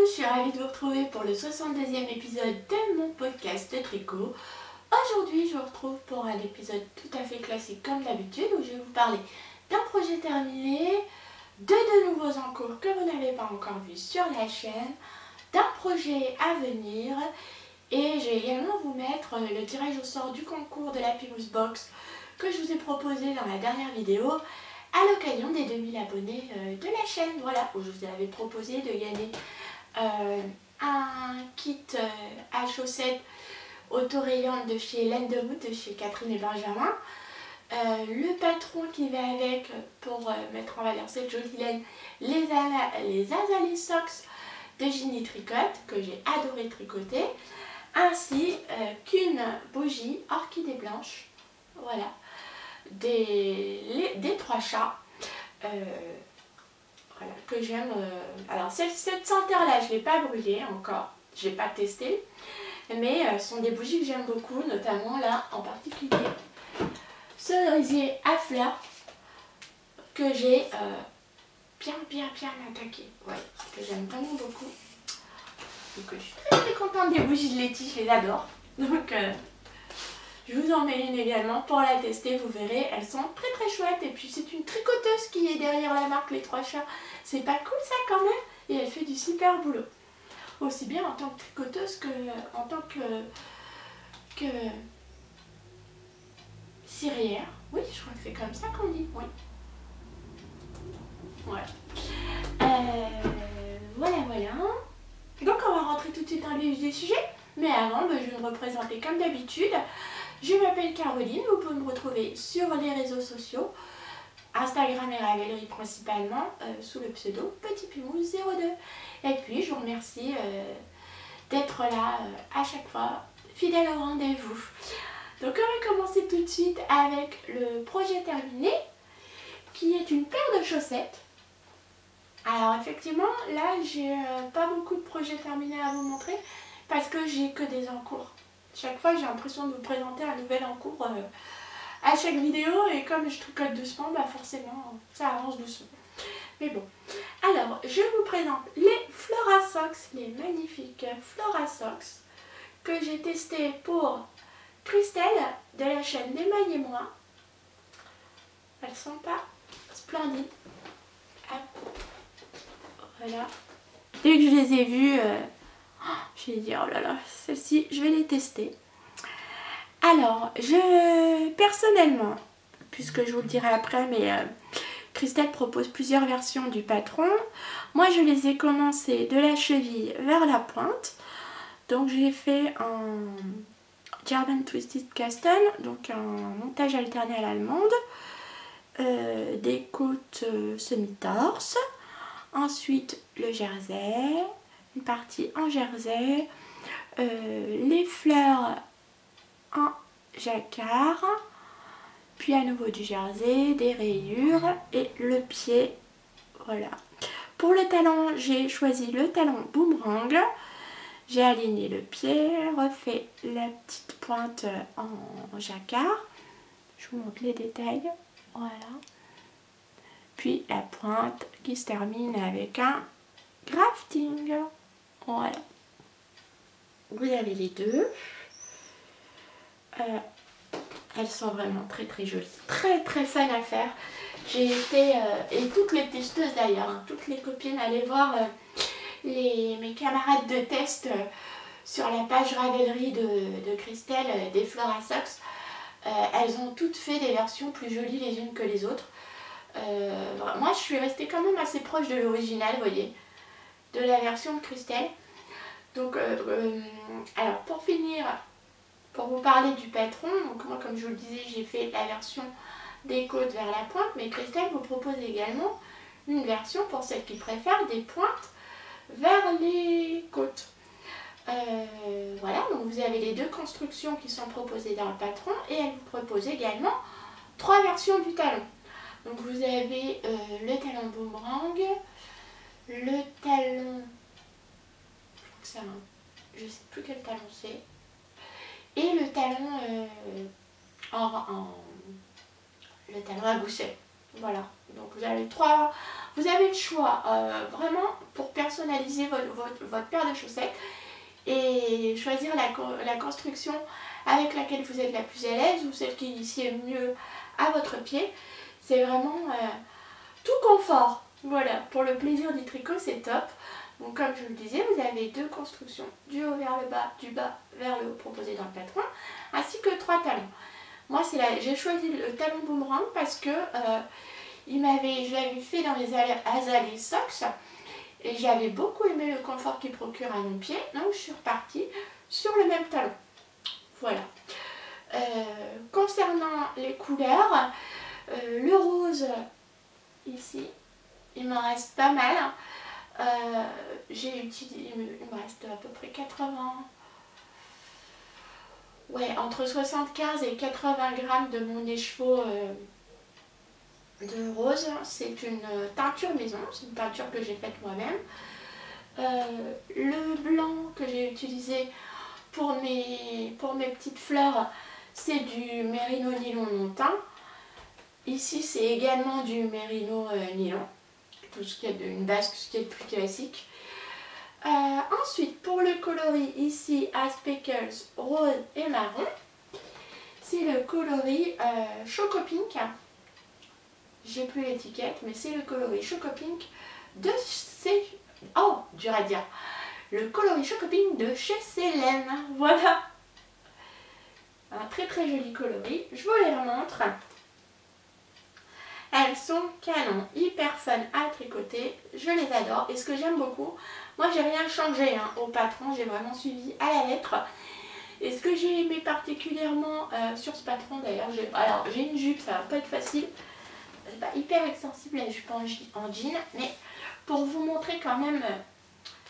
je suis ravie de vous retrouver pour le 62e épisode de mon podcast de tricot. Aujourd'hui, je vous retrouve pour un épisode tout à fait classique comme d'habitude où je vais vous parler d'un projet terminé, de nouveaux en cours que vous n'avez pas encore vus sur la chaîne, d'un projet à venir et je vais également vous mettre le tirage au sort du concours de la Pimous Box que je vous ai proposé dans la dernière vidéo à l'occasion des 2000 abonnés de la chaîne, voilà, où je vous avais proposé de gagner un kit à chaussettes auto-rayantes de chez Laine de Wood, de chez Catherine et Benjamin, le patron qui va avec pour mettre en valeur cette jolie laine, les Azalea Socks de Ginny Tricote, que j'ai adoré tricoter, ainsi qu'une bougie orchidée blanche, voilà, des trois chats, voilà, que j'aime. Alors cette senteur là je ne l'ai pas brûlée encore, je n'ai pas testé, mais ce sont des bougies que j'aime beaucoup, notamment là en particulier cerisier à fleurs que j'ai bien attaqué, ouais, que j'aime vraiment beaucoup. Donc je suis très contente des bougies de Letty, je les adore. Donc je vous en mets une également pour la tester, vous verrez, elles sont très chouettes. Et puis c'est une tricoteuse qui est derrière la marque Les Trois Chats. C'est pas cool ça quand même? Et elle fait du super boulot. Aussi bien en tant que tricoteuse que en tant que cirière. Oui, je crois que c'est comme ça qu'on dit, oui. Voilà. Voilà. Donc on va rentrer tout de suite dans le vif du sujet. Mais avant, je vais me représenter comme d'habitude. Je m'appelle Caroline, vous pouvez me retrouver sur les réseaux sociaux, Instagram et Ravelry principalement, sous le pseudo Petit Pimous 02. Et puis je vous remercie d'être là à chaque fois, fidèle au rendez-vous. Donc on va commencer tout de suite avec le projet terminé, qui est une paire de chaussettes. Alors effectivement, là j'ai pas beaucoup de projets terminés à vous montrer, parce que j'ai que des en cours. Chaque fois j'ai l'impression de vous présenter un nouvel en cours à chaque vidéo, et comme je tricote doucement, forcément ça avance doucement. Mais bon, alors je vous présente les Flora Socks, les magnifiques Flora Socks que j'ai testé pour Christelle de la chaîne D'Emaille et moi. Elles sont pas splendides. Hop. Voilà. Dès que je les ai vues, je vais dire, oh là là, celles-ci, je vais les tester. Alors, personnellement, puisque je vous le dirai après, mais Christelle propose plusieurs versions du patron. Moi, je les ai commencées de la cheville vers la pointe. Donc, j'ai fait un German Twisted Custom, donc un montage alterné à l'allemande, des côtes semi-torse. Ensuite, le jersey, une partie en jersey, les fleurs en jacquard, puis à nouveau du jersey, des rayures et le pied, voilà. Pour le talon, j'ai choisi le talon boomerang, j'ai aligné le pied, refait la petite pointe en jacquard, je vous montre les détails, voilà. Puis la pointe qui se termine avec un grafting, voilà. Vous avez les deux. Elles sont vraiment très jolies, très fun à faire. J'ai été, et toutes les testeuses d'ailleurs, hein, toutes les copines, allez voir mes camarades de test sur la page Ravelry de Christelle des Flora Socks. Elles ont toutes fait des versions plus jolies les unes que les autres. Moi je suis restée quand même assez proche de l'original, vous voyez, de la version de Christelle. Donc alors pour finir, pour vous parler du patron, donc moi comme je vous le disais, j'ai fait la version des côtes vers la pointe, mais Christelle vous propose également une version pour celles qui préfèrent des pointes vers les côtes. Voilà, donc vous avez les deux constructions qui sont proposées dans le patron, et elle vous propose également 3 versions du talon. Donc vous avez le talon boomerang, le talon, je sais plus quel talon c'est, et le talon le talon à gousset. Voilà, donc vous avez 3 Vous avez le choix vraiment pour personnaliser votre paire de chaussettes et choisir la construction avec laquelle vous êtes la plus à l'aise ou celle qui sied mieux à votre pied. C'est vraiment tout confort. Voilà, pour le plaisir du tricot, c'est top. Donc comme je vous le disais, vous avez 2 constructions, du haut vers le bas, du bas vers le haut proposé dans le patron, ainsi que 3 talons. Moi j'ai choisi le talon boomerang parce que je l'avais fait dans les Azalea Socks et j'avais beaucoup aimé le confort qu'il procure à mon pied, donc je suis repartie sur le même talon. Voilà. Concernant les couleurs, le rose ici, il m'en reste pas mal. J'ai utilisé, il me reste à peu près 80, ouais, entre 75 et 80 grammes de mon écheveau de rose. C'est une teinture maison, c'est une peinture que j'ai faite moi-même. Le blanc que j'ai utilisé pour mes petites fleurs, c'est du mérino nylon montant. Ici c'est également du mérino nylon, tout ce qui est une base, ce qui est le plus classique. Ensuite pour le coloris ici à speckles rose et marron, c'est le coloris Choco Pink. J'ai plus l'étiquette, mais c'est le coloris Choco Pink de chez... Oh, dur à dire. Le coloris Choco Pink de chez Célène. Voilà. Un très très joli coloris. Je vous les remontre. Elles sont canon, hyper fun à tricoter. Je les adore. Et ce que j'aime beaucoup, moi j'ai rien changé au patron. J'ai vraiment suivi à la lettre. Et ce que j'ai aimé particulièrement sur ce patron d'ailleurs, j'ai une jupe, ça va pas être facile. C'est pas hyper extensible la jupe en jean, mais pour vous montrer quand même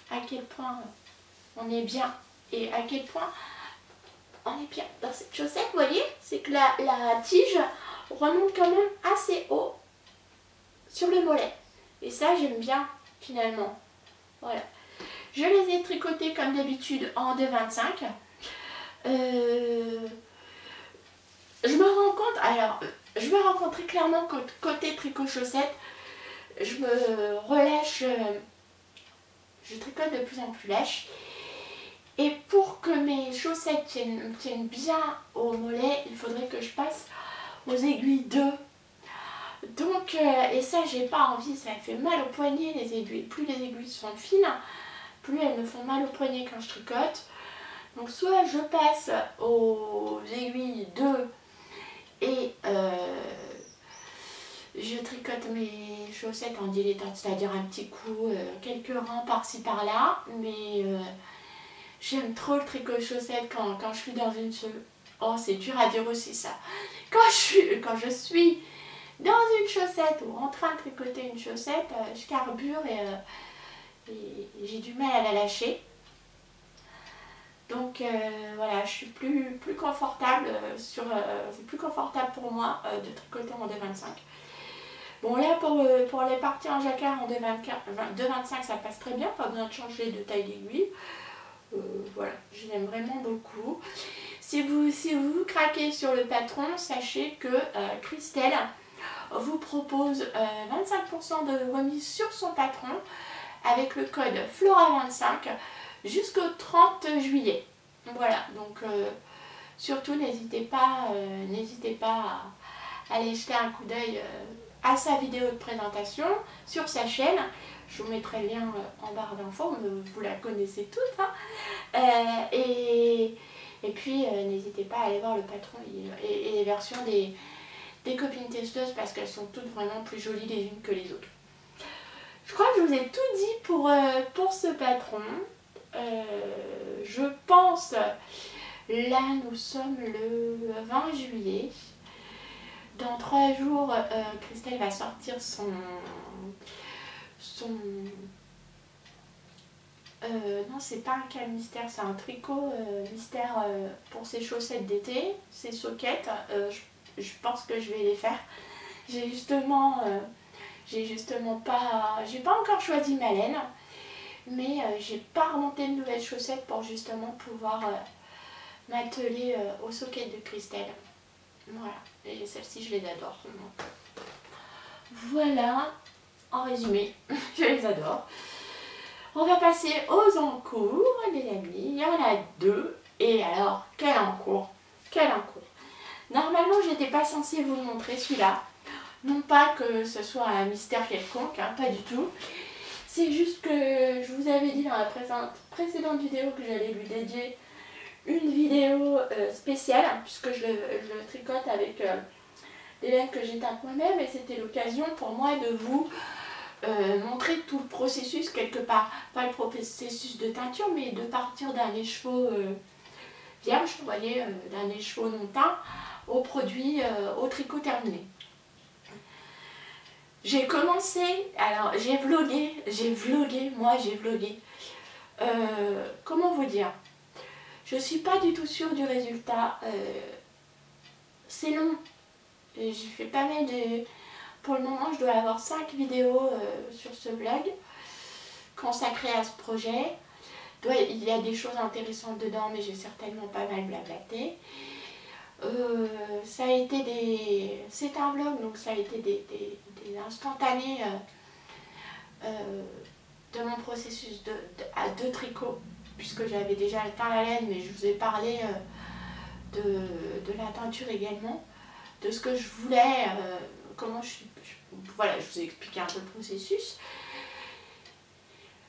à quel point on est bien et à quel point on est bien dans cette chaussette, vous voyez, c'est que la tige remonte quand même assez haut sur le mollet. Et ça j'aime bien finalement. Voilà. Je les ai tricotés comme d'habitude en 2,25. Je me rends compte très clairement que côté tricot chaussettes, je me relâche, je tricote de plus en plus lâche. Et pour que mes chaussettes tiennent bien au mollet, il faudrait que je passe aux aiguilles 2. Donc, et ça j'ai pas envie, ça me fait mal au poignet les aiguilles. Plus les aiguilles sont fines, plus elles me font mal au poignet quand je tricote. Donc soit je passe aux aiguilles 2 et je tricote mes chaussettes en dilettante, c'est-à-dire un petit coup, quelques rangs par-ci par-là, mais j'aime trop le tricot chaussettes quand je suis dans une... Oh, c'est dur à dire aussi ça. Quand je suis dans une chaussette ou en train de tricoter une chaussette, je carbure et j'ai du mal à la lâcher. Donc voilà, je suis plus confortable c'est plus confortable pour moi de tricoter en 2,25. Bon là pour les parties en jacquard en 2,25 ça passe très bien, pas besoin de changer de taille d'aiguille. Voilà, je l'aime vraiment beaucoup. Si vous craquez sur le patron, sachez que Christelle vous propose 25% de remise sur son patron avec le code FLORA25 jusqu'au 30 juillet. Voilà, donc surtout n'hésitez pas à aller jeter un coup d'œil à sa vidéo de présentation sur sa chaîne. Je vous mettrai le lien en barre d'infos, vous la connaissez toutes. Hein. Et puis n'hésitez pas à aller voir le patron et les versions des copines testeuses parce qu'elles sont toutes vraiment plus jolies les unes que les autres. Je crois que je vous ai tout dit pour ce patron. Je pense, là nous sommes le 20 juillet. Dans 3 jours, Christelle va sortir son non, c'est pas un cal mystère, c'est un tricot mystère pour ses chaussettes d'été, ses soquettes. Je pense que je vais les faire. J'ai justement pas encore choisi ma laine, mais j'ai pas remonté de nouvelles chaussettes pour justement pouvoir m'atteler aux soquettes de Christelle. Voilà, et celles-ci je les adore. Voilà. en résumé, je les adore. On va passer aux encours, les amis. Il y en a 2. Et alors, quel encours! Quel encours! Normalement, je n'étais pas censée vous le montrer celui-là. Non pas que ce soit un mystère quelconque, hein, pas du tout. C'est juste que je vous avais dit dans la précédente vidéo que j'allais lui dédier une vidéo spéciale, puisque je le tricote avec des laines que j'éteins moi-même, et c'était l'occasion pour moi de vous montrer tout le processus quelque part. Pas le processus de teinture, mais de partir d'un écheveau vierge, vous voyez, d'un écheveau non teint au produit, au tricot terminé. J'ai commencé, alors j'ai vlogué, comment vous dire, je suis pas du tout sûre du résultat, c'est long, j'ai fait pas mal de, pour le moment je dois avoir 5 vidéos sur ce blog consacrées à ce projet. Il y a des choses intéressantes dedans, mais j'ai certainement pas mal blablaté. Ça a été c'est un vlog, donc ça a été des instantanés de mon processus de tricot, puisque j'avais déjà teint la laine, mais je vous ai parlé de la teinture également, de ce que je voulais, comment voilà, je vous ai expliqué un peu le processus.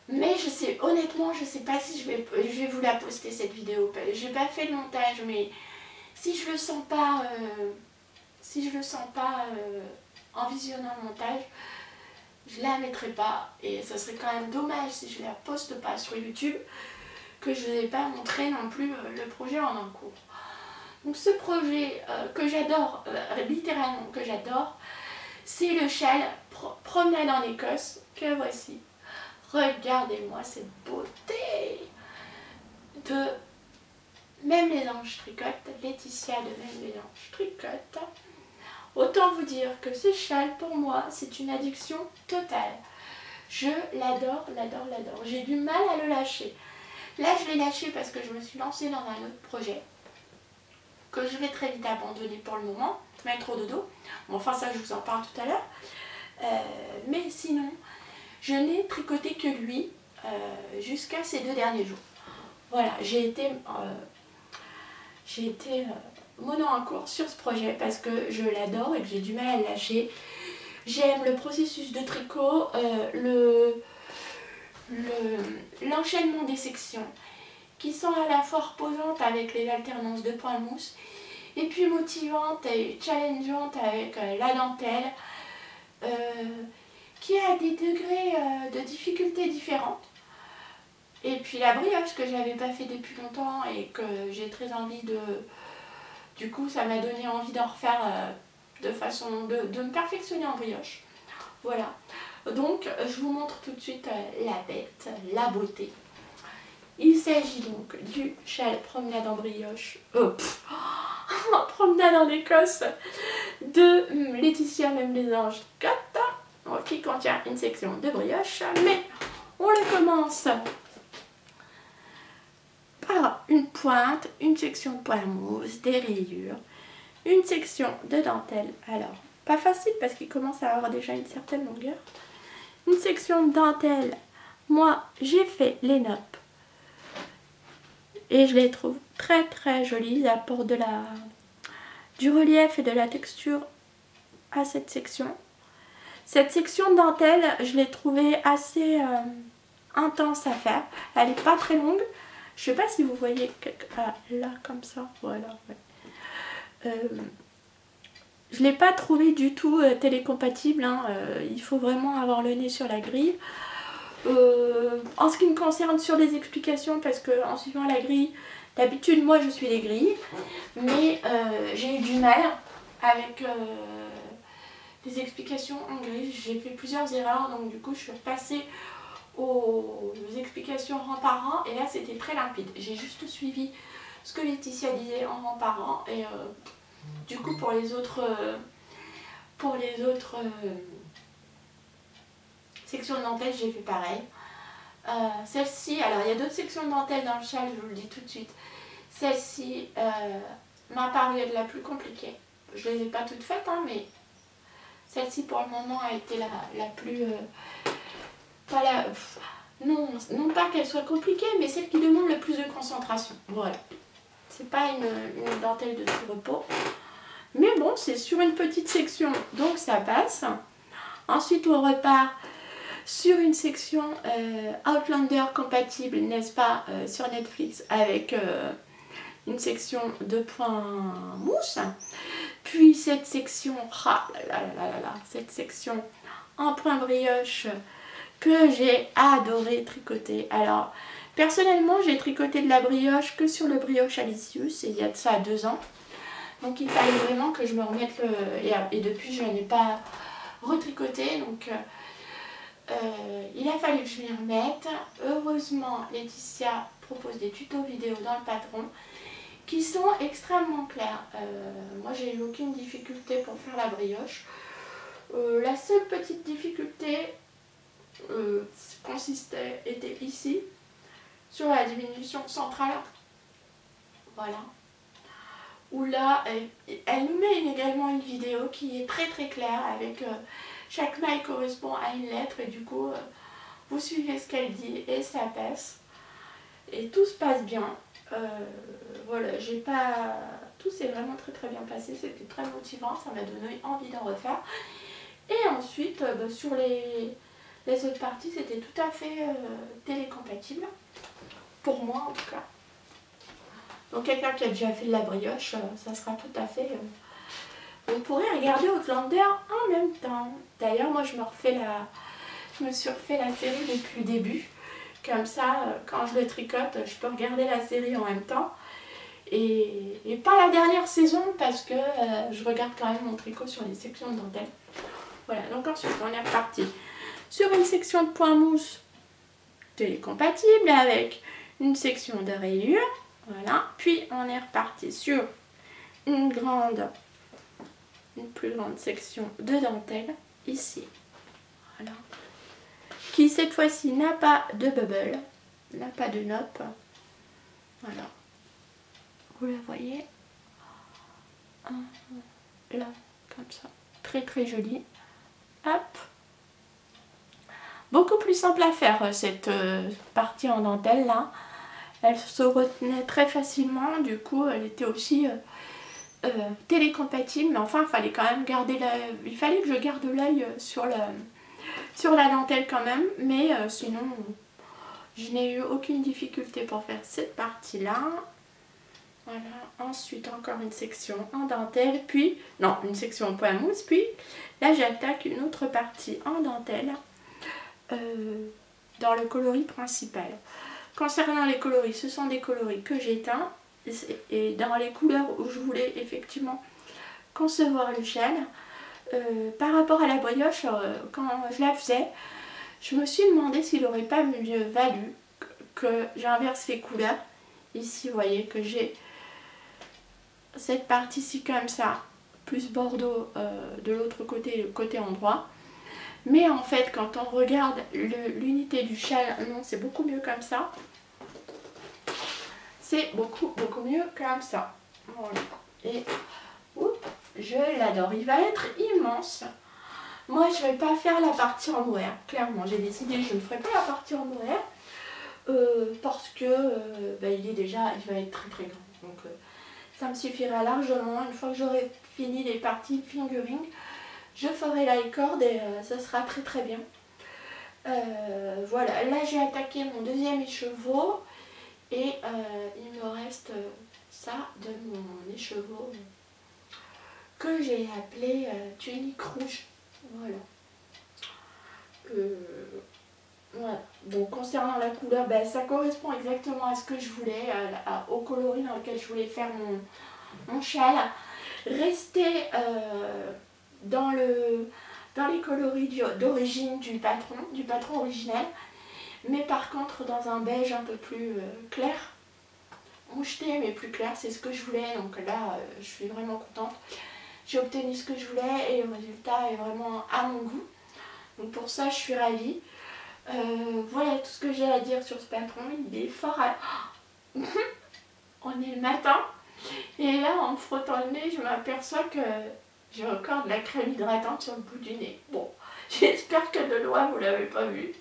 Mais je sais, honnêtement, je sais pas si je vais vous la poster cette vidéo. J'ai pas fait le montage, mais si je le sens pas, en visionnant le montage, je la mettrai pas. Et ça serait quand même dommage si je la poste pas sur YouTube, que je n'ai pas montré non plus le projet en cours. Donc ce projet que j'adore, littéralement que j'adore, c'est le châle Promenade en Écosse, que voici. Regardez-moi cette beauté de Même les Anges Tricotent, Laetitia de Même les Anges Tricotent. Autant vous dire que ce châle, pour moi, c'est une addiction totale. Je l'adore, l'adore, l'adore. J'ai du mal à le lâcher. Là, je l'ai lâché parce que je me suis lancée dans un autre projet que je vais très vite abandonner pour le moment, mettre au dodo. Bon, enfin, ça, je vous en parle tout à l'heure. Mais sinon, je n'ai tricoté que lui jusqu'à ces 2 derniers jours. Voilà, j'ai été mono en cours sur ce projet parce que je l'adore et que j'ai du mal à le lâcher. J'aime le processus de tricot, l'enchaînement des sections qui sont à la fois reposantes avec les alternances de points mousse et puis motivantes et challengeantes avec la dentelle qui a des degrés de difficulté différentes. Et puis la brioche que j'avais pas fait depuis longtemps et que j'ai très envie de... Du coup ça m'a donné envie d'en refaire de façon de me perfectionner en brioche. Voilà. Donc je vous montre tout de suite la bête, la beauté. Il s'agit donc du châle Promenade en brioche, Promenade en Écosse de Laetitia Même les Anges Tricotent, qui contient une section de brioche, mais on le commence par une pointe, une section de points mousse, des rayures, une section de dentelle, alors pas facile parce qu'il commence à avoir déjà une certaine longueur, une section de dentelle, moi j'ai fait les nappes et je les trouve très très jolies, ils apportent du relief et de la texture à cette section. Cette section de dentelle, je l'ai trouvée assez intense à faire, elle n'est pas très longue. Je sais pas si vous voyez là comme ça, voilà. Ouais. Je l'ai pas trouvé du tout télécompatible, hein. Il faut vraiment avoir le nez sur la grille. En ce qui me concerne sur les explications, parce que en suivant la grille, d'habitude moi je suis les grilles, mais j'ai eu du mal avec les explications en grille. J'ai fait plusieurs erreurs, donc du coup je suis repassée aux explications rang par rang et là c'était très limpide. J'ai juste suivi ce que Laetitia disait en rang par rang et du coup pour les autres sections de dentelle j'ai fait pareil. Celle-ci, alors il y a d'autres sections de dentelle dans le châle, je vous le dis tout de suite. Celle-ci m'a paru être la plus compliquée. Je les ai pas toutes faites, hein, mais Celle-ci pour le moment a été la plus... pas la... non pas qu'elle soit compliquée, mais celle qui demande le plus de concentration. Voilà. C'est pas une dentelle de tout repos. Mais bon, c'est sur une petite section, donc ça passe. Ensuite, on repart sur une section Outlander compatible, n'est-ce pas, sur Netflix, avec une section de points mousse. Puis cette section, cette section en point brioche que j'ai adoré tricoter. Alors, personnellement, j'ai tricoté de la brioche que sur le brioche Alicius, il y a de ça 2 ans. Donc il fallait vraiment que je me remette et depuis je n'ai pas retricoté, donc il a fallu que je m'y remette. Heureusement, Laetitia propose des tutos vidéo dans le patron qui sont extrêmement clairs. Moi j'ai eu aucune difficulté pour faire la brioche. La seule petite difficulté était ici, sur la diminution centrale. Voilà. Où là, elle nous met également une vidéo qui est très très claire avec chaque maille correspond à une lettre et du coup vous suivez ce qu'elle dit et ça passe et tout se passe bien. Voilà, j'ai pas... tout s'est vraiment très très bien passé, c'était très motivant, ça m'a donné envie d'en refaire. Et ensuite sur les autres parties c'était tout à fait télécompatible, pour moi en tout cas. Donc quelqu'un qui a déjà fait de la brioche, ça sera tout à fait... Vous pourrez regarder Outlander en même temps. D'ailleurs, moi je me suis refait la série depuis le début. Comme ça, quand je le tricote, je peux regarder la série en même temps. Et pas la dernière saison parce que je regarde quand même mon tricot sur les sections de dentelle. Voilà, donc ensuite on est reparti sur une section de point mousse télécompatible avec une section de rayures. Voilà, puis on est reparti sur une plus grande section de dentelle ici. Voilà. Qui cette fois-ci n'a pas de bubble, n'a pas de nope. Voilà. Vous la voyez? Là, comme ça. Très très jolie. Hop. Beaucoup plus simple à faire cette partie en dentelle là. Elle se retenait très facilement, du coup elle était aussi télécompatible, mais enfin il fallait quand même garder il fallait que je garde l'œil sur la dentelle quand même, mais sinon je n'ai eu aucune difficulté pour faire cette partie là. Voilà, ensuite encore une section en dentelle, puis non, une section en point mousse, puis là j'attaque une autre partie en dentelle dans le coloris principal. Concernant les coloris, ce sont des coloris que j'éteins et dans les couleurs où je voulais effectivement concevoir le chêne. Par rapport à la brioche, quand je la faisais, je me suis demandé s'il n'aurait pas mieux valu que j'inverse les couleurs. Ici, vous voyez que j'ai cette partie-ci comme ça, plus bordeaux de l'autre côté, le côté endroit. Mais en fait, quand on regarde l'unité du châle, non, c'est beaucoup mieux comme ça. C'est beaucoup mieux comme ça. Voilà. Et oups, je l'adore. Il va être immense. Moi, je ne vais pas faire la partie en mohair. Clairement, j'ai décidé que je ne ferai pas la partie en mohair. Parce que il va être très très grand. Donc ça me suffira largement. Une fois que j'aurai fini les parties fingering, je ferai la corde et ça sera très très bien. Voilà, là j'ai attaqué mon deuxième écheveau. Et il me reste ça de mon écheveau que j'ai appelé tunique rouge. Voilà. Voilà. Donc concernant la couleur, ça correspond exactement à ce que je voulais, au coloris dans lequel je voulais faire mon châle. Rester dans les coloris d'origine du patron originel. Mais par contre dans un beige un peu plus clair, moucheté mais plus clair, c'est ce que je voulais. Donc là je suis vraiment contente. J'ai obtenu ce que je voulais et le résultat est vraiment à mon goût. Donc pour ça je suis ravie. Voilà tout ce que j'ai à dire sur ce patron. Il est fort à... On est le matin et là en me frottant le nez je m'aperçois que J'ai encore de la crème hydratante sur le bout du nez. Bon, j'espère que de loin vous l'avez pas vu.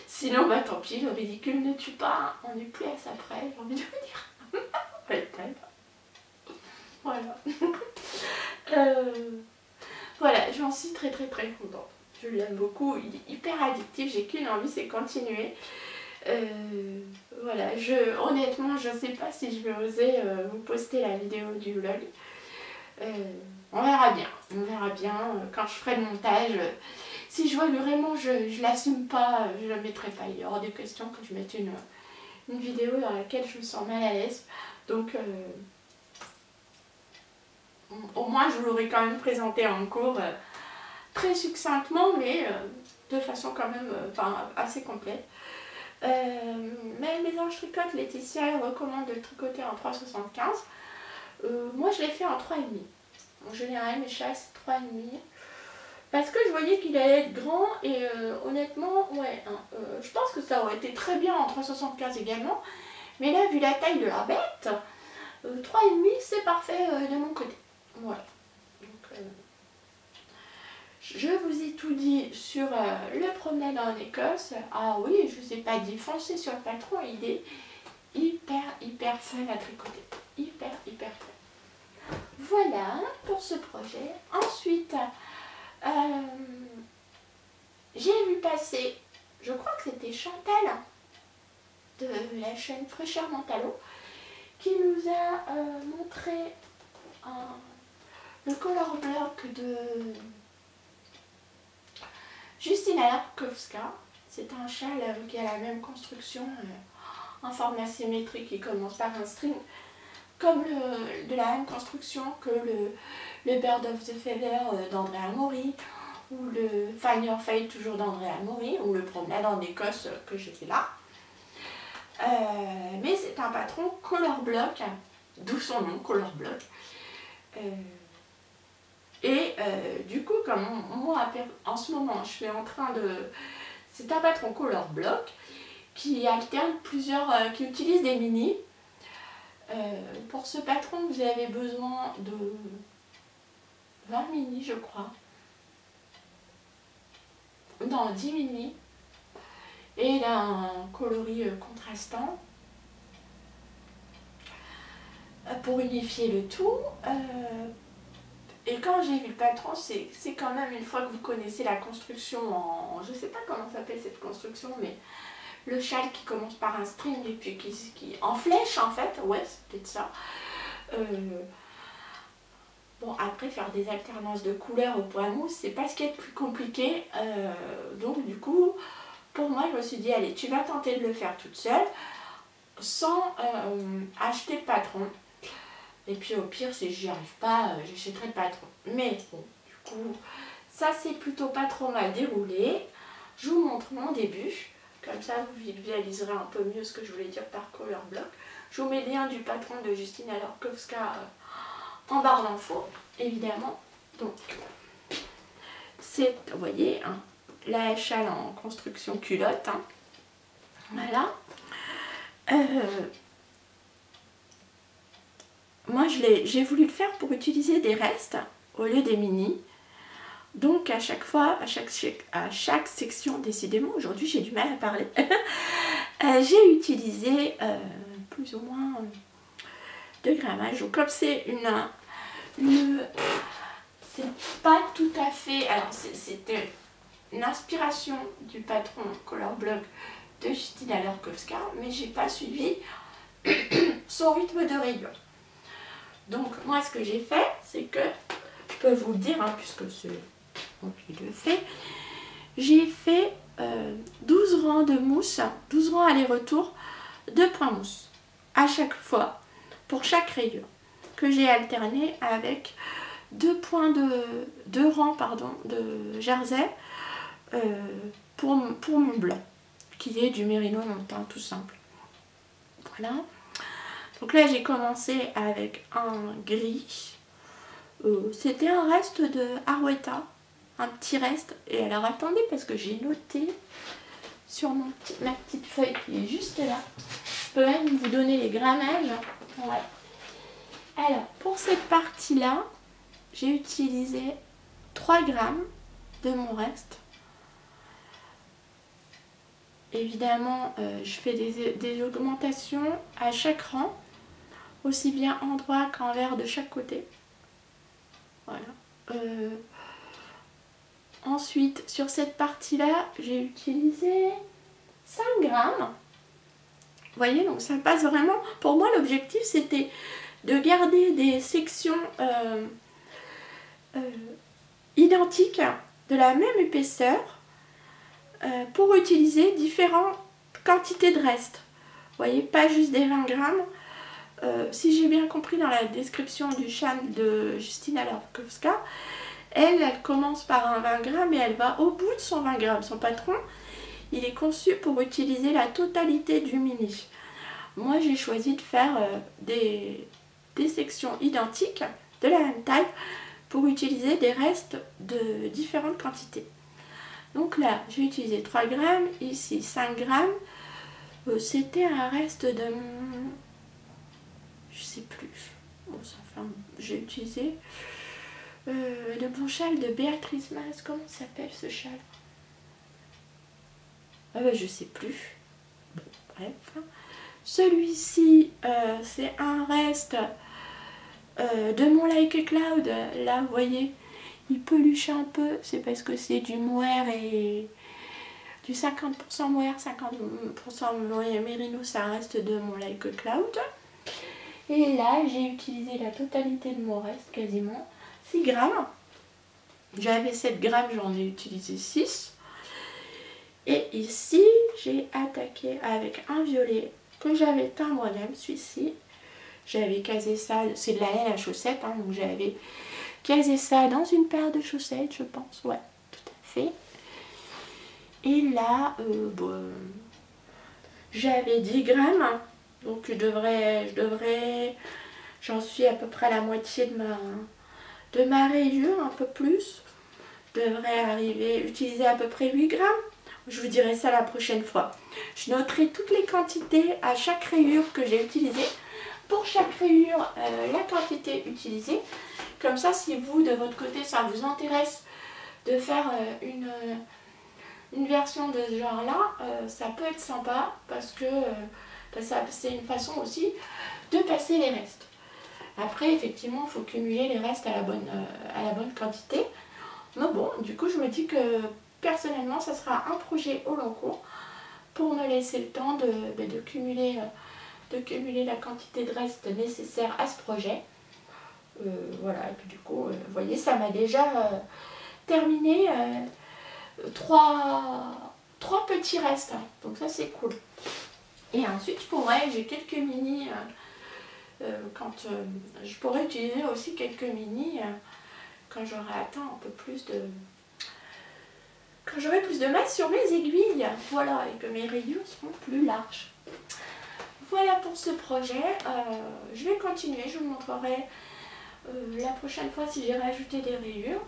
Sinon, bah tant pis, le ridicule ne tue pas. On n'est plus à ça près, j'ai envie de vous dire. Voilà. Voilà, j'en suis très contente. Je l'aime beaucoup, il est hyper addictif, j'ai qu'une envie, c'est continuer. Voilà, honnêtement, je sais pas si je vais oser vous poster la vidéo du vlog. On verra bien quand je ferai le montage. Si je vois que vraiment je l'assume pas, je le mettrai pas. Il est hors de question que je mette une vidéo dans laquelle je me sens mal à l'aise. Donc au moins je vous l'aurai quand même présenté en cours très succinctement, mais de façon quand même assez complète. Mais Mésange Tricote, Laetitia, elle recommande de le tricoter en 3,75. Moi je l'ai fait en 3,5. En général mes chats c'est 3,5. Parce que je voyais qu'il allait être grand et honnêtement, ouais, je pense que ça aurait été très bien en 3,75 également. Mais là, vu la taille de la bête, 3,5 c'est parfait de mon côté. Voilà. Donc, je vous ai tout dit sur le promenade en Écosse. Ah oui, je vous ai pas dit, foncez sur le patron, il est hyper fun à tricoter. Hyper fun. Voilà pour ce projet. Ensuite, j'ai vu passer, je crois que c'était Chantal de la chaîne Fraîcheur Mentalo qui nous a montré le color block de Justyna Larkowska. C'est un châle qui a la même construction en format symétrique qui commence par un string, comme de la même construction que le Bird of the Feather d'Andrea Mori, ou le Find Your Fate toujours d'Andrea Mori, ou le Promenade en Écosse que j'ai fait là. Mais c'est un patron color block, d'où son nom, color block. Du coup, comme moi en ce moment je suis en train de... C'est un patron color block qui alterne plusieurs, qui utilise des mini. Pour ce patron, vous avez besoin de 20 mini, je crois. Non, 10 mini. Et d'un coloris contrastant. Pour unifier le tout. Et quand j'ai vu le patron, c'est quand même, une fois que vous connaissez la construction en... Je sais pas comment s'appelle cette construction, mais le châle qui commence par un string et puis qui en flèche en fait, ouais, c'est peut-être ça. Bon, après faire des alternances de couleurs au point mousse, c'est pas ce qui est le plus compliqué. Donc du coup, pour moi, je me suis dit, allez, tu vas tenter de le faire toute seule, sans acheter de patron. Et puis au pire, si j'y arrive pas, j'achèterai le patron. Mais bon, du coup, ça c'est plutôt pas trop mal déroulé. Je vous montre mon début. Comme ça, vous visualiserez un peu mieux ce que je voulais dire par color block. Je vous mets le lien du patron de Justyna Larkowska en barre d'infos, évidemment. Donc, c'est, vous voyez, hein, la châle en construction culotte. Hein. Voilà. Moi, j'ai voulu le faire pour utiliser des restes au lieu des mini. Donc, à chaque fois, à chaque section, décidément, aujourd'hui, j'ai du mal à parler. J'ai utilisé plus ou moins de grammage. Donc, comme c'est c'est pas tout à fait... Alors, c'était une inspiration du patron Color Block de Justyna Larkowska, mais j'ai pas suivi son rythme de rayure. Donc, moi, ce que j'ai fait, c'est que, je peux vous le dire, hein, puisque c'est moi qui le fais, j'ai fait 12 rangs de mousse, 12 rangs aller-retour de points mousse, à chaque fois, pour chaque rayure, que j'ai alterné avec deux rangs de jersey pour mon blanc, qui est du mérino montant, tout simple. Voilà. Donc là, j'ai commencé avec un gris. C'était un reste de Arwetta, un petit reste. Et alors attendez, parce que j'ai noté sur ma petite feuille qui est juste là. Je peux même vous donner les grammages. Ouais. Alors, pour cette partie-là, j'ai utilisé 3 grammes de mon reste. Évidemment, je fais des augmentations à chaque rang, aussi bien en droit qu'envers de chaque côté. Voilà. Ensuite, sur cette partie-là, j'ai utilisé 5 grammes. Vous voyez, donc ça passe vraiment. Pour moi, l'objectif, c'était de garder des sections identiques, de la même épaisseur, pour utiliser différentes quantités de reste. Vous voyez, pas juste des 20 grammes. Si j'ai bien compris dans la description du châle de Justyna Lorkowska, elle commence par un 20 grammes et elle va au bout de son 20 grammes. Son patron, il est conçu pour utiliser la totalité du mini. Moi, j'ai choisi de faire des sections identiques de la même taille pour utiliser des restes de différentes quantités. Donc là, j'ai utilisé 3 grammes, ici 5 grammes. C'était un reste de... je sais plus. Bon, j'ai utilisé le bon châle de Béatrice Mas. Comment s'appelle ce châle? Ah bah, je sais plus. Bon, bref. Celui-ci, c'est un reste de mon Like a Cloud. Là, vous voyez, il peluche un peu. C'est parce que c'est du mohair et du 50% mohair, 50% mérino. Ça reste de mon Like a Cloud. Et là, j'ai utilisé la totalité de mon reste, quasiment 6 grammes. J'avais 7 grammes, j'en ai utilisé 6. Et ici, j'ai attaqué avec un violet que j'avais teint moi-même, celui-ci. J'avais casé ça, c'est de la laine à chaussettes, hein, donc j'avais casé ça dans une paire de chaussettes, je pense. Ouais, tout à fait. Et là, j'avais 10 grammes. Donc j'en suis à peu près à la moitié de ma rayure, un peu plus. Je devrais utiliser à peu près 8 grammes. Je vous dirai ça la prochaine fois. Je noterai toutes les quantités à chaque rayure que j'ai utilisée. Pour chaque rayure, la quantité utilisée. Comme ça, si vous, de votre côté, ça vous intéresse de faire une version de ce genre-là, ça peut être sympa parce que c'est une façon aussi de passer les restes. Après, effectivement, il faut cumuler les restes à la bonne quantité. Mais bon, du coup, je me dis que personnellement, ça sera un projet au long cours pour me laisser le temps de cumuler la quantité de reste nécessaire à ce projet. Voilà, et puis du coup, vous voyez, ça m'a déjà terminé 3 petits restes. Donc ça, c'est cool. Et ensuite, j'ai quelques mini, je pourrais utiliser aussi quelques mini quand j'aurai atteint un peu plus de... quand j'aurai plus de masse sur mes aiguilles. Voilà, et que mes rayures seront plus larges. Voilà pour ce projet. Je vais continuer, je vous montrerai la prochaine fois si j'ai rajouté des rayures.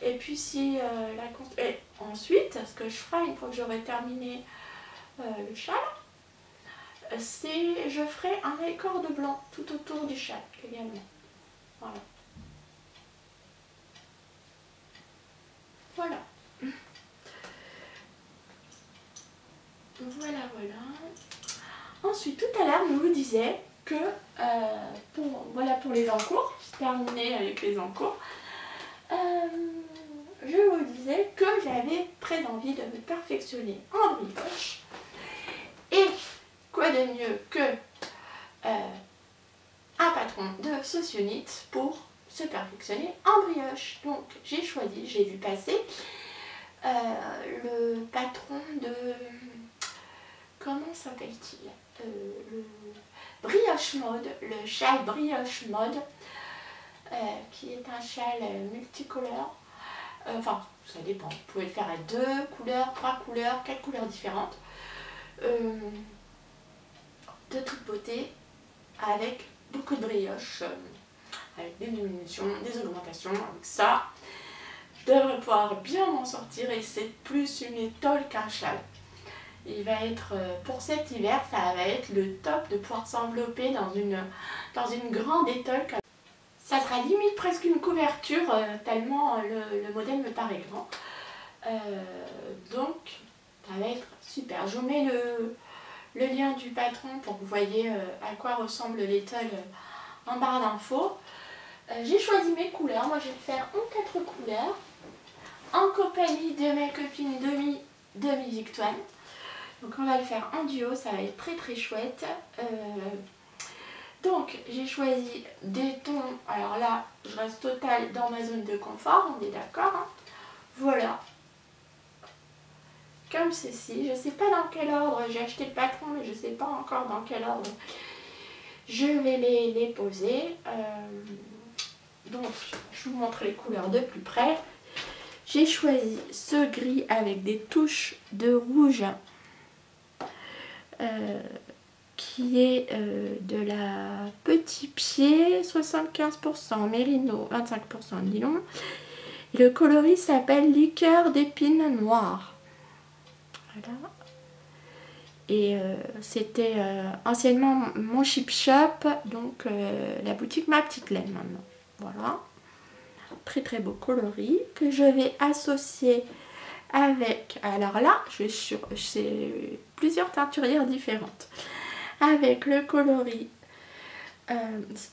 Et puis si et ensuite, ce que je ferai une fois que j'aurai terminé le châle, je ferai un raycorde blanc tout autour du châle également. Voilà. Voilà. Voilà, voilà. Ensuite, tout à l'heure, je vous disais que pour les encours, j'ai terminé avec les encours. Je vous disais que j'avais très envie de me perfectionner en brioche. Et quoi de mieux que un patron de Socionite pour se perfectionner en brioche. Donc j'ai vu passer le patron de... comment s'appelle-t-il, le Brioche Mode, le châle Brioche Mode, qui est un châle multicolore. Enfin, ça dépend, vous pouvez le faire à 2 couleurs, 3 couleurs, 4 couleurs différentes. De toute beauté, avec beaucoup de brioche, avec des diminutions, des augmentations. Avec ça, je devrais pouvoir bien m'en sortir et c'est plus une étole qu'un châle. Il va être, pour cet hiver, ça va être le top de pouvoir s'envelopper dans une grande étole. Ça sera limite presque une couverture, tellement le modèle me paraît grand. Donc, ça va être super. Je vous mets le lien du patron pour que vous voyez à quoi ressemble l'étole en barre d'infos. J'ai choisi mes couleurs. Moi, je vais le faire en 4 couleurs. En compagnie de mes copines de Musique Toine. Donc, on va le faire en duo. Ça va être très très chouette. Donc, j'ai choisi des tons. Alors là, je reste total dans ma zone de confort. On est d'accord, hein. Voilà. Comme ceci. Je ne sais pas dans quel ordre. J'ai acheté le patron, mais je ne sais pas encore dans quel ordre je vais les poser. Donc, je vous montre les couleurs de plus près. J'ai choisi ce gris avec des touches de rouge qui est de la Petit Pied, 75% mérino, 25% nylon. Et le coloris s'appelle Liqueur d'épines noires. Voilà. Et c'était anciennement mon chip shop, donc la boutique Ma Petite Laine maintenant. Voilà. Très très beau coloris que je vais associer avec, alors là, c'est plusieurs teinturières différentes. Avec le coloris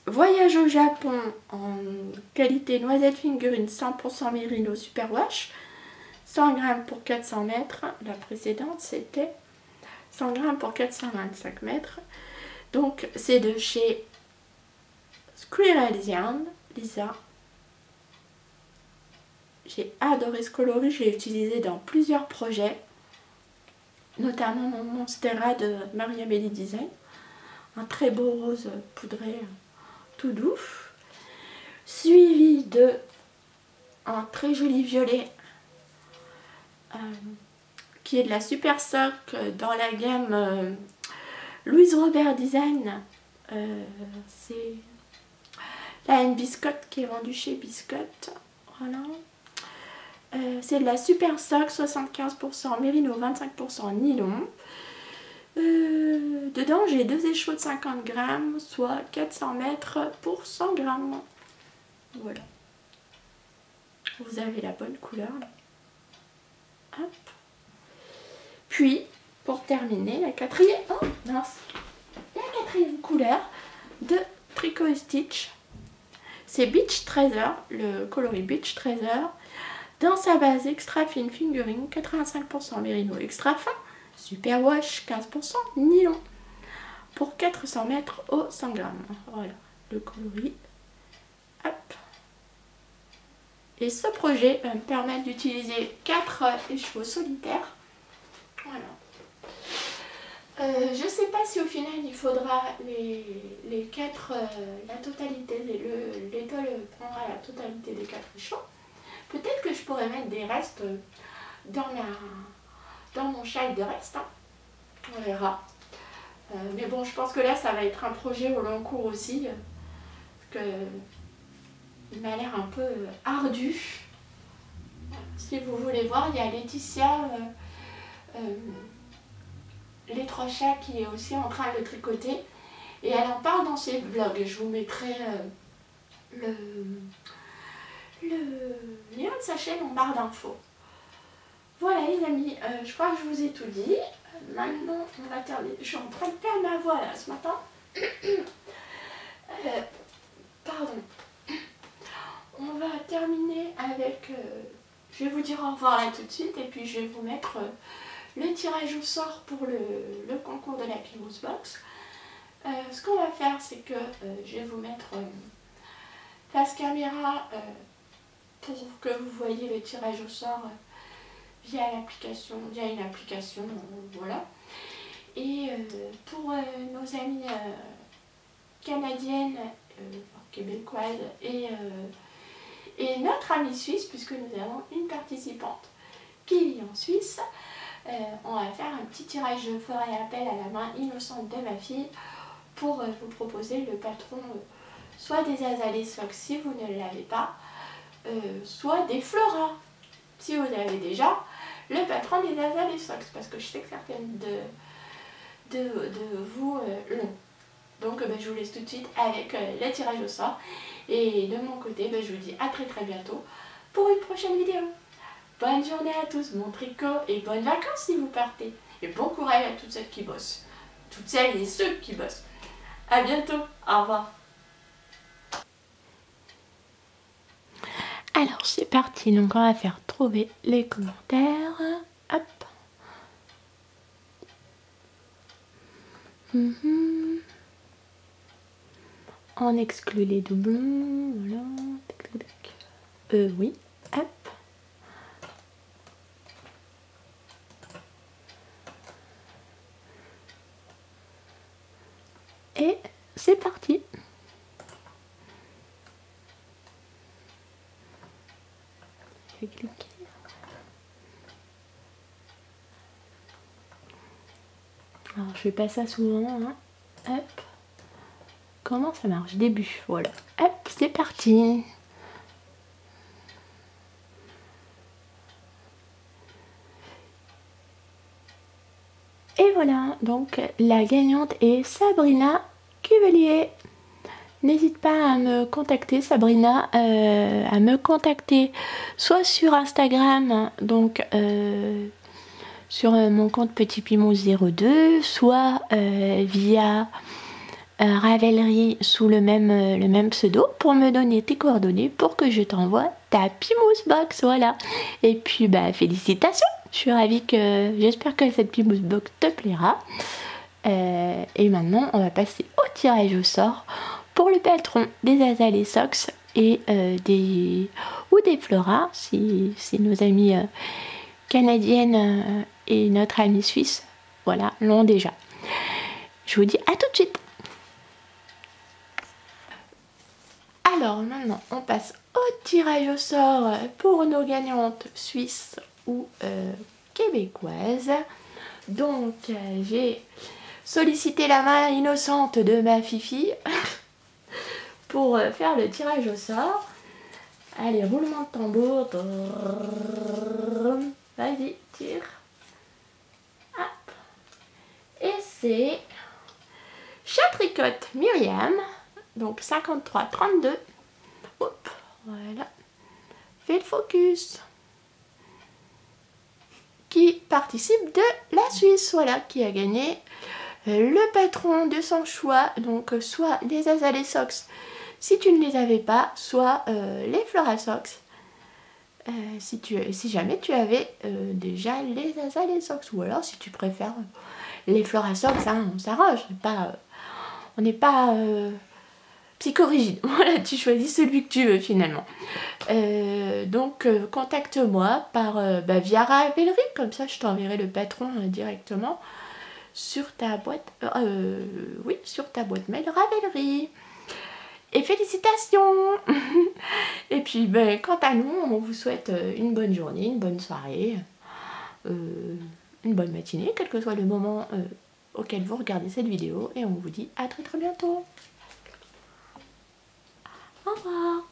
Voyage au Japon en qualité noisette figurine 100% mérino superwash. 100 grammes pour 400 mètres. La précédente c'était 100 grammes pour 425 mètres. Donc c'est de chez Squirrel Yarn, Lisa. J'ai adoré ce coloris, je l'ai utilisé dans plusieurs projets, notamment mon Monstera de Maria Belli Design. Un très beau rose poudré, tout doux. Suivi de un très joli violet qui est de la Super Sock dans la gamme Louise Robert Design. C'est la N Biscotte qui est vendue chez Biscotte. Voilà. C'est de la Super Sock, 75% mérino, 25% nylon. Dedans, j'ai 2 échos de 50 grammes, soit 400 mètres pour 100 grammes. Voilà. Vous avez la bonne couleur. Hop. Puis, pour terminer, la quatrième couleur de Tricot & Stitch. C'est Beach Treasure, le coloris Beach Treasure. Dans sa base extra fine fingering, 85% mérino extra fin, superwash 15% nylon. Pour 400 mètres au 100 grammes. Voilà, le coloris. Hop. Et ce projet va me permettre d'utiliser 4 écheveaux solitaires. Voilà. Je ne sais pas si au final il faudra les 4, la totalité, l'étole prendra la totalité des 4 écheveaux. Peut-être que je pourrais mettre des restes dans mon châle de reste. Hein. On verra. Mais bon, je pense que là, ça va être un projet au long cours aussi. Parce que il m'a l'air un peu ardu. Si vous voulez voir, il y a Laetitia Les Trois Chats qui est aussi en train de le tricoter. Et elle en parle dans ses vlogs. Je vous mettrai le lien de sa chaîne en barre d'infos. Voilà les amis, je crois que je vous ai tout dit. Maintenant, on va terminer. Je suis en train de perdre ma voix là ce matin. Pardon. On va terminer avec... je vais vous dire au revoir là tout de suite et puis je vais vous mettre le tirage au sort pour le concours de la Pimous Box. Ce qu'on va faire, c'est que je vais vous mettre face caméra pour que vous voyez le tirage au sort via une application, voilà. Et pour nos amies canadiennes, québécoises et notre amie suisse, puisque nous avons une participante qui vit en Suisse, on va faire un petit tirage. Je ferai appel à la main innocente de ma fille pour vous proposer le patron, soit des Azalée Socks si vous ne l'avez pas, soit des Flora si vous avez déjà le patron des Azalée Socks, parce que je sais que certaines de vous l'ont. Donc je vous laisse tout de suite avec le tirage au sort. Et de mon côté, je vous dis à très bientôt pour une prochaine vidéo. Bonne journée à tous, mon tricot, et bonnes vacances si vous partez. Et bon courage à toutes celles qui bossent. Toutes celles et ceux qui bossent. À bientôt, au revoir. Alors c'est parti, donc on va faire trouver les commentaires. Hop. On exclut les doublons, voilà. Oui, hop. Et c'est parti. Je vais cliquer. Alors je fais pas ça souvent, hein. Hop. Comment ça marche? Début, voilà. Hop, c'est parti. Et voilà, donc la gagnante est Sabrina Cuvelier. N'hésite pas à me contacter, Sabrina, à me contacter soit sur Instagram, donc sur mon compte Petit Pimou 02, soit via Ravelry sous le même pseudo pour me donner tes coordonnées pour que je t'envoie ta Pimousse Box, voilà. Et puis félicitations, je suis ravie j'espère que cette Pimousse Box te plaira. Et maintenant on va passer au tirage au sort pour le patron des Azalées Socks et des Flora si nos amies canadiennes et notre ami suisse, voilà, l'ont déjà. Je vous dis à tout de suite. Alors maintenant on passe au tirage au sort pour nos gagnantes suisses ou québécoises. Donc j'ai sollicité la main innocente de ma Fifi pour faire le tirage au sort. Allez, roulement de tambour. Vas-y, tire. Hop. Et c'est Chatricotte Myriam. Donc 53-32. Hop, voilà. Fais le focus. Qui participe de la Suisse, voilà, qui a gagné le patron de son choix. Donc soit les Azalées Socks si tu ne les avais pas, soit les Flora Socks si jamais tu avais déjà les Azalées Socks, ou alors si tu préfères les Flora Socks, hein, on s'arrange, on n'est pas psychorigide. Voilà, tu choisis celui que tu veux finalement. Donc contacte-moi via Ravelry, comme ça je t'enverrai le patron directement sur ta boîte sur ta boîte mail Ravelry. Et félicitations. Et puis quant à nous, on vous souhaite une bonne journée, une bonne soirée, une bonne matinée, quel que soit le moment auquel vous regardez cette vidéo, et on vous dit à très bientôt. Au revoir.